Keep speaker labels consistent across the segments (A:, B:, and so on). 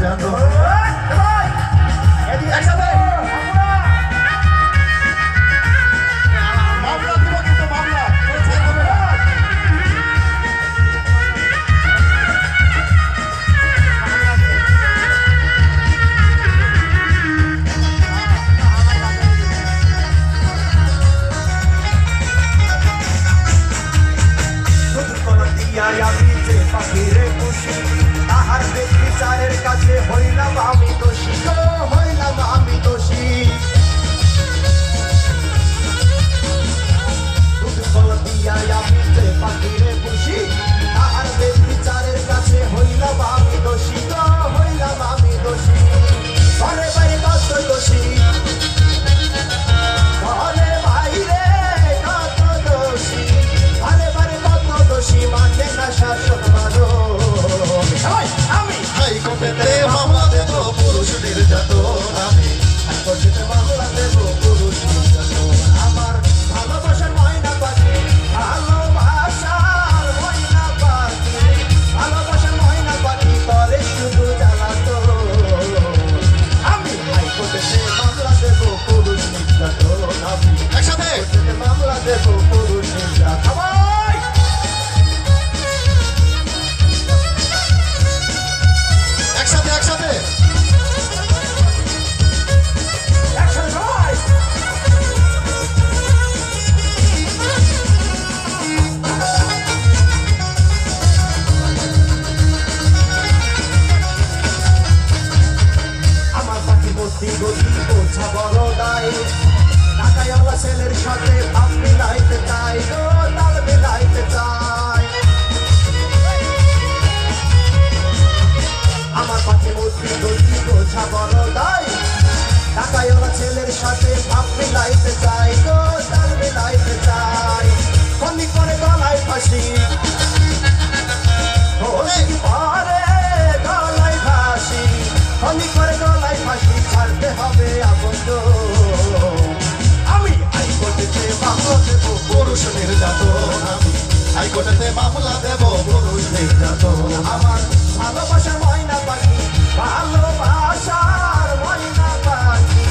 A: নির্যাতন
B: একসাথে
A: মামলা দিব কিন্তু মামলা
B: আমি যে পাখিরে খুশি তাহার বিচারের কাছে হইলাম আমি দোষী গো, হইলাম আমি দোষী। দুধ কলা দিয়া আমি যে পাখিরে খুশি তাহার বিচারের কাছে হইলাম আমি দোষী গো, হইলাম আমি দোষী। ঘরে বাইরে কত দোষী, ঘরে বাইরে কত দোষী, ঘরে বাইরে কত দোষী, মানে না শাসন আমি
A: হাইকোর্টেতে মামলা দেব পুরুষ নির্যাতন আমি
B: হাইকোর্টেতে মামলা দেব পুরুষ নির্যাতন। আমার ভালোবাসার ময়না পাখি, ভালোবাসার ময়না পাখি, ভালোবাসার ময়না পাখি করে শুধু জ্বালাতন। আমি হাইকোর্টেতে মামলা দেব পুরুষ নির্যাতন আমি
A: একসাথে
B: হাইকোর্টেতে মামলা দেব পুরুষ নির্যাতন।
A: একসাথে একসাথে
B: আমার পাখি ভর্তি গতি বোঝা বড় দায়, ঢাকাইওয়ালা ছেলের সাথে ভাব মিলাইতে চাই গো, তাল মিলাইতে চাই। আমার পাখি ভর্তি গতি বোঝা বড় দায়, ঢাকাইওয়ালা ছেলের সাথে ভাব মিলাইতে চাই গো, তাল মিলাইতে চাই। ফন্দি করে গলায় ফাঁসি, ফন্দি করে গলায় ফাঁসি, ফন্দি করে গলায় ফাঁসি, ছাড়তে হবে আবদ্ধ। আমি হাইকোর্টেতে মামলা দেব
A: পুরুষ নির্যাতন আমি হাইকোর্টেতে মামলা দেব পুরুষ নির্যাতন
B: আমার ভালোবাসার ময়না পাখি, ভালোবাসার ময়না পাখি,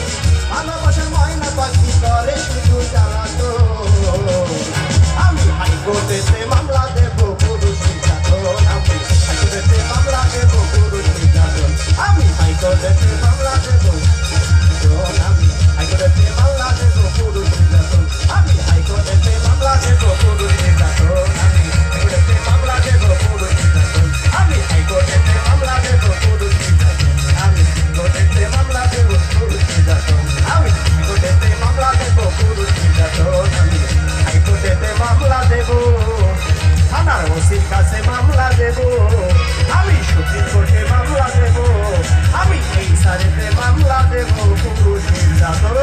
B: ভালোবাসার ময়না পাখি করে শুধু জ্বালাতন। আমি হাইকোর্টেতে মামলা দেব পুরুষ নির্যাতন আমি হাইকোর্টেতে মামলা দেব পুরুষ নির্যাতন আমি হাইকোর্টেতে মামলা দেব আমি হাইকোর্টেতে মামলা দেব পুরুষ নির্যাতন আমি হাইকোর্টেতে মামলা দেব পুরুষ নির্যাতন আমি হাইকোর্টেতে মামলা দেব পুরুষ নির্যাতন আমি হাইকোর্টেতে মামলা দেব পুরুষ নির্যাতন আমি হাইকোর্টেতে মামলা দেব পুরুষ নির্যাতন আমি হাইকোর্টেতে মামলা দেব পুরুষ নির্যাতন আমি হাইকোর্টেতে মামলা দেব থানার ওসির কাছে মামলা দেব আমি সুপ্রিম কোর্টে মামলা দেব আমি এই সারেতে মামলা দেব পুরুষ নির্যাতন